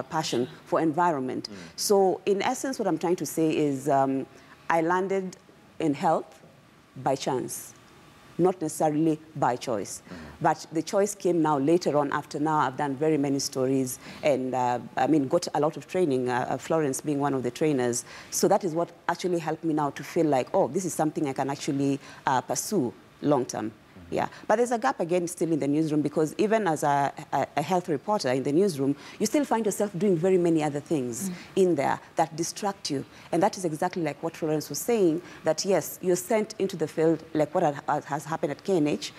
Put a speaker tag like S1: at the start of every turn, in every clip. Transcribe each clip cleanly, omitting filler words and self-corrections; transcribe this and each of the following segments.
S1: passion for environment. So in essence, what I'm trying to say is I landed in health by chance, not necessarily by choice. But the choice came now later on after now I've done very many stories and I mean, got a lot of training, Florence being one of the trainers. So that is what actually helped me now to feel like, oh, this is something I can actually pursue long term. Yeah, but there's a gap again still in the newsroom because even as a health reporter in the newsroom, you still find yourself doing very many other things in there that distract you. And that is exactly like what Florence was saying, that yes, you're sent into the field like what has happened at KNH,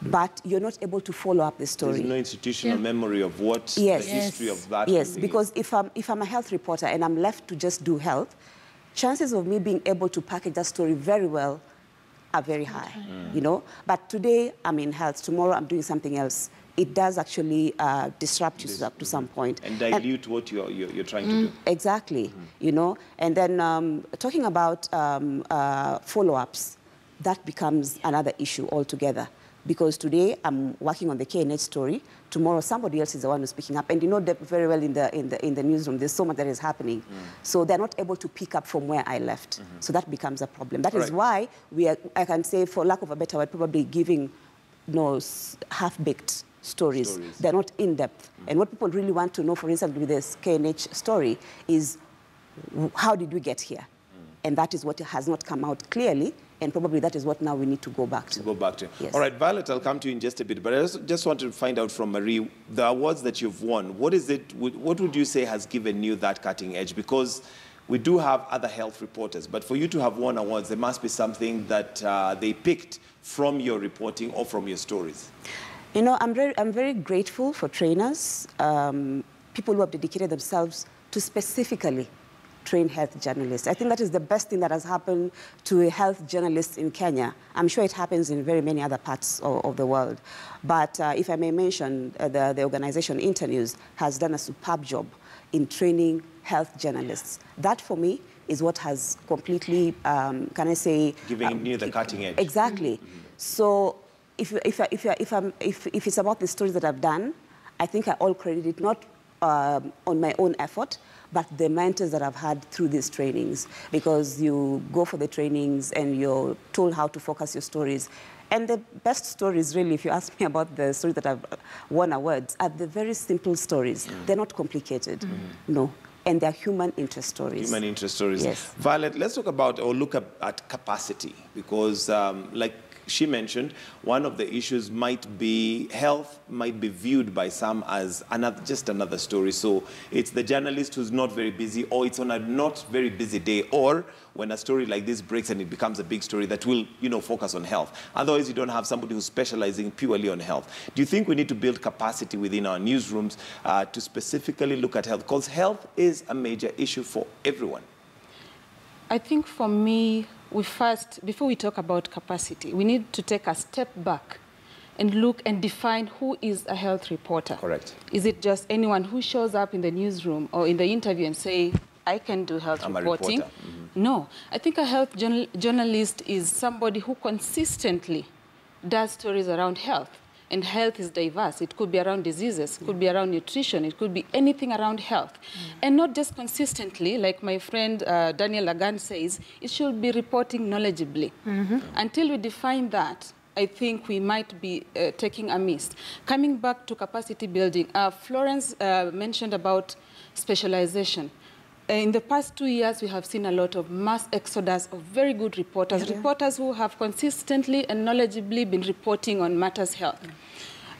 S1: but you're not able to follow up the story.
S2: There's no institutional memory of what the history of that
S1: Yes,
S2: really
S1: because if I'm a health reporter and I'm left to just do health, chances of me being able to package that story very well are very high, you know. But today I'm in health, tomorrow I'm doing something else. It does actually disrupt you to some point.
S2: And dilute what you're trying to do.
S1: Exactly, you know. And then talking about follow-ups, that becomes another issue altogether. Because today I'm working on the KNH story, tomorrow somebody else is the one who's picking up, and you know that very well in the newsroom. There's so much that is happening, so they're not able to pick up from where I left. So that becomes a problem. That is why we are, I can say, for lack of a better word, probably giving half-baked stories. They're not in depth. And what people really want to know, for instance, with this KNH story, is how did we get here? And that is what has not come out clearly. And probably that is what now we need to go back to. Yes.
S2: All right, Violet, I'll come to you in just a bit. But I just wanted to find out from Marie, the awards that you've won, what would you say has given you that cutting edge? Because we do have other health reporters, but for you to have won awards, there must be something that they picked from your reporting or from your stories.
S1: You know, I'm very grateful for trainers, people who have dedicated themselves to specifically train health journalists. I think that is the best thing that has happened to a health journalist in Kenya. I'm sure it happens in very many other parts of the world. But if I may mention, the organization Internews has done a superb job in training health journalists. That, for me, is what has completely, can I say...
S2: Giving you the cutting edge.
S1: Exactly. So if it's about the stories that I've done, I think I all credit it not on my own effort, but the mentors that I've had through these trainings, because you go for the trainings and you're told how to focus your stories. And the best stories, really, if you ask me about the stories that I've won awards, are the very simple stories. They're not complicated, no. And they're human interest stories.
S2: Human interest stories.
S1: Yes.
S2: Violet, let's talk about or look at capacity, because like she mentioned, one of the issues might be health might be viewed by some as just another story. So it's the journalist who's not very busy, or it's on a not very busy day, or when a story like this breaks and it becomes a big story that will, you know, focus on health. Otherwise, you don't have somebody who's specializing purely on health. Do you think we need to build capacity within our newsrooms to specifically look at health? Because health is a major issue for everyone.
S3: I think for me, before we talk about capacity, we need to take a step back and look and define who is a health reporter.
S2: Correct.
S3: Is it just anyone who shows up in the newsroom or in the interview and say, I can do health reporting?
S2: A reporter.
S3: No. I think a health journalist is somebody who consistently does stories around health. And health is diverse. It could be around diseases, it could be around nutrition, it could be anything around health. And not just consistently, like my friend Daniel Lagan says, it should be reporting knowledgeably. Until we define that, I think we might be taking a miss. Coming back to capacity building, Florence mentioned about specialization. In the past 2 years, we have seen a lot of mass exodus of very good reporters, reporters who have consistently and knowledgeably been reporting on matters health.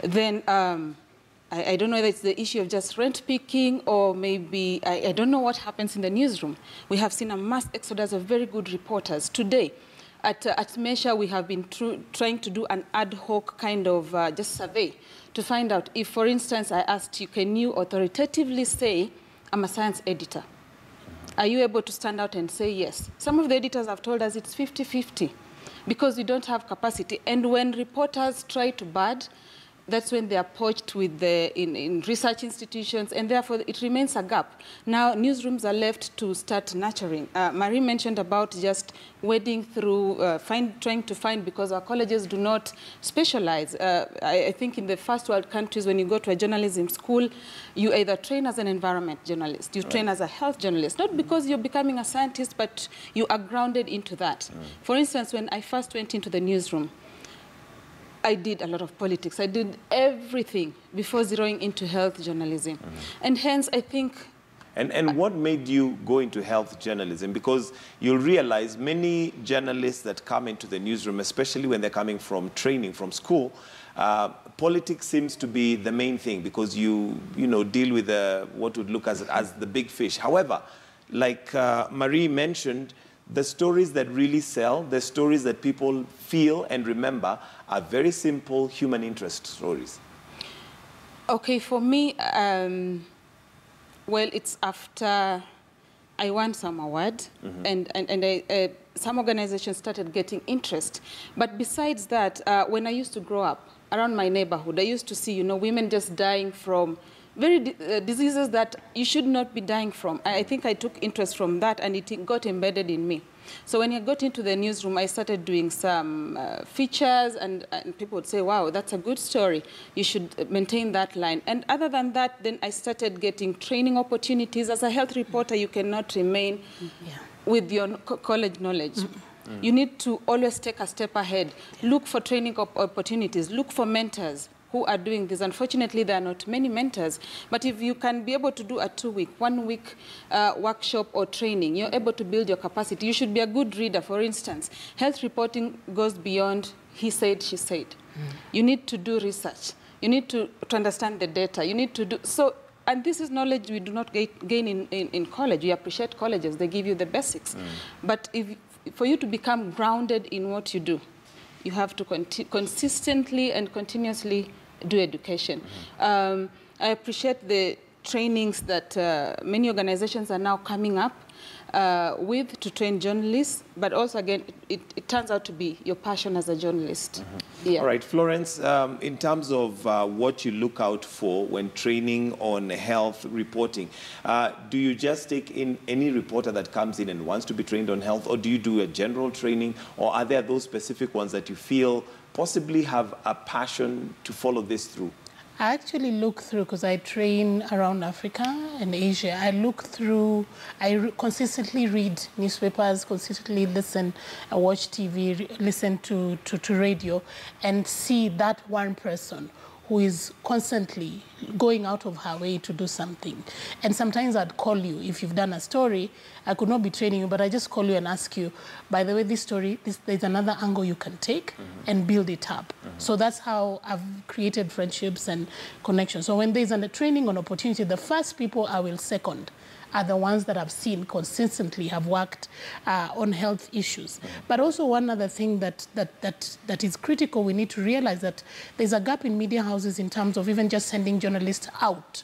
S3: Then I don't know whether it's the issue of just rent picking or maybe, I don't know what happens in the newsroom. We have seen a mass exodus of very good reporters. Today, at Measure, we have been trying to do an ad hoc kind of just survey to find out if, for instance, I asked you, can you authoritatively say, I'm a science editor? Are you able to stand out and say yes? Some of the editors have told us it's 50-50 because we don't have capacity. And when reporters try to bad, That's when they are poached with in research institutions, and therefore it remains a gap. Now newsrooms are left to start nurturing. Marie mentioned about just wading through, trying to find, because our colleges do not specialize. I think in the first world countries, when you go to a journalism school, you either train as an environment journalist, you train as a health journalist, not because you're becoming a scientist, but you are grounded into that. For instance, when I first went into the newsroom, I did a lot of politics. I did everything before zeroing into health journalism. And hence, I think...
S2: And what made you go into health journalism? Because you'll realize many journalists that come into the newsroom, especially when they're coming from training from school, politics seems to be the main thing, because you deal with what would look as the big fish. However, like Marie mentioned, the stories that really sell, the stories that people feel and remember, are very simple human interest stories.
S3: Okay, for me, well, it's after I won some award, and some organizations started getting interest. But besides that, when I used to grow up around my neighborhood, I used to see, women just dying from diseases that you should not be dying from. I think I took interest from that, and it got embedded in me. So when I got into the newsroom, I started doing some features, and people would say, wow, that's a good story. You should maintain that line. And other than that, then I started getting training opportunities. As a health reporter, you cannot remain with your college knowledge. You need to always take a step ahead. Look for training opportunities. Look for mentors who are doing this. Unfortunately, there are not many mentors. But if you can be able to do a 2-week, 1-week workshop or training, you're able to build your capacity. You should be a good reader. For instance, health reporting goes beyond he said, she said. You need to do research. You need to understand the data. You need to do... So, and this is knowledge we do not gain in college. We appreciate colleges. They give you the basics. But for you to become grounded in what you do, you have to consistently and continuously do education. I appreciate the trainings that many organizations are now coming up with to train journalists, but also, again, it turns out to be your passion as a journalist.
S2: All right, Florence, in terms of what you look out for when training on health reporting, do you just take in any reporter that comes in and wants to be trained on health, or do you do a general training, or are there those specific ones that you feel possibly have a passion to follow this through?
S4: I actually look through, because I train around Africa and Asia. I look through, consistently read newspapers, consistently listen, watch TV, listen to radio, and see that one person who is constantly going out of her way to do something. And sometimes I'd call you. If you've done a story, I could not be training you, but I just call you and ask you, by the way, this story, there's another angle you can take and build it up. So that's how I've created friendships and connections. So when there's a training or opportunity, the first people I will second are the ones that I've seen consistently have worked on health issues. But also one other thing that is critical, we need to realize that there's a gap in media houses in terms of even just sending journalists out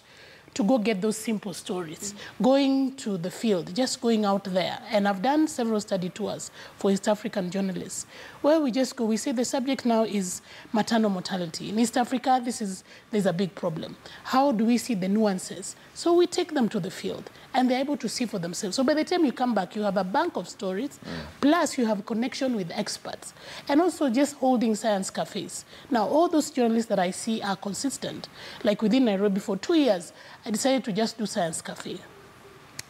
S4: to go get those simple stories, going to the field, just going out there. And I've done several study tours for East African journalists, where we just go, we say the subject now is maternal mortality. In East Africa, there's a big problem. How do we see the nuances? So we take them to the field, and they're able to see for themselves. So by the time you come back, you have a bank of stories, plus you have a connection with experts, and also just holding science cafes. Now, all those journalists that I see are consistent. Like within Nairobi, for 2 years, I decided to just do science cafe.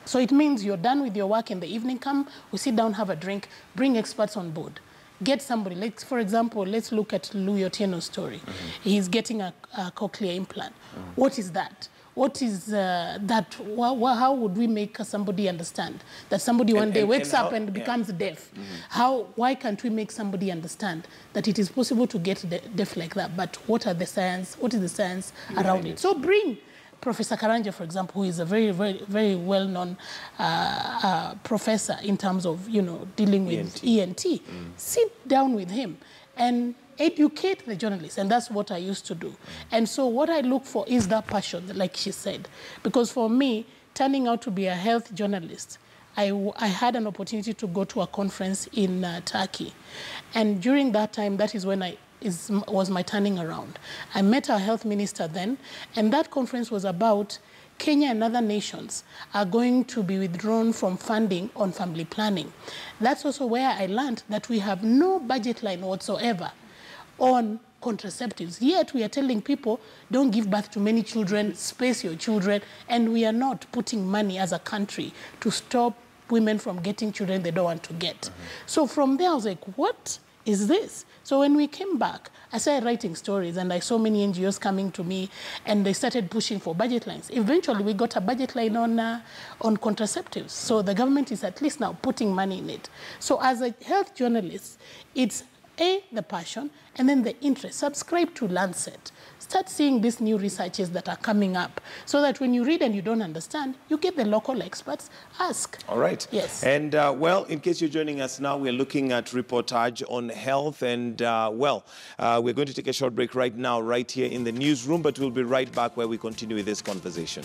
S4: So it means you're done with your work in the evening, come, we sit down, have a drink, bring experts on board. Get somebody, like, for example, let's look at Louis Otieno's story. He's getting a cochlear implant. What is that? What is that? How would we make somebody understand that somebody one day wakes up and becomes deaf? Why can't we make somebody understand that it is possible to get deaf like that? But what is the science around it? So bring Professor Karanja, for example, who is a very, very, very well-known professor in terms of, dealing with ENT. Sit down with him and educate the journalists, and that's what I used to do. And so what I look for is that passion, like she said. Because for me, turning out to be a health journalist, I had an opportunity to go to a conference in Turkey. And during that time, that is when I was my turning around. I met our health minister then, and that conference was about Kenya and other nations are going to be withdrawn from funding on family planning. That's also where I learned that we have no budget line whatsoever on contraceptives. Yet we are telling people, don't give birth to many children, space your children, and we are not putting money as a country to stop women from getting children they don't want to get. So from there I was like, what is this? So when we came back, I started writing stories, and I saw many NGOs coming to me, and they started pushing for budget lines. Eventually, we got a budget line on contraceptives. So the government is at least now putting money in it. So as a health journalist, it's the passion, and then the interest. Subscribe to Lancet. Start seeing these new researches that are coming up, so that when you read and you don't understand, you get the local experts, ask.
S2: All right.
S4: Yes.
S2: And, well, in case you're joining us now, we're looking at reportage on health. And, we're going to take a short break right now, right here in the newsroom, but we'll be right back where we continue with this conversation.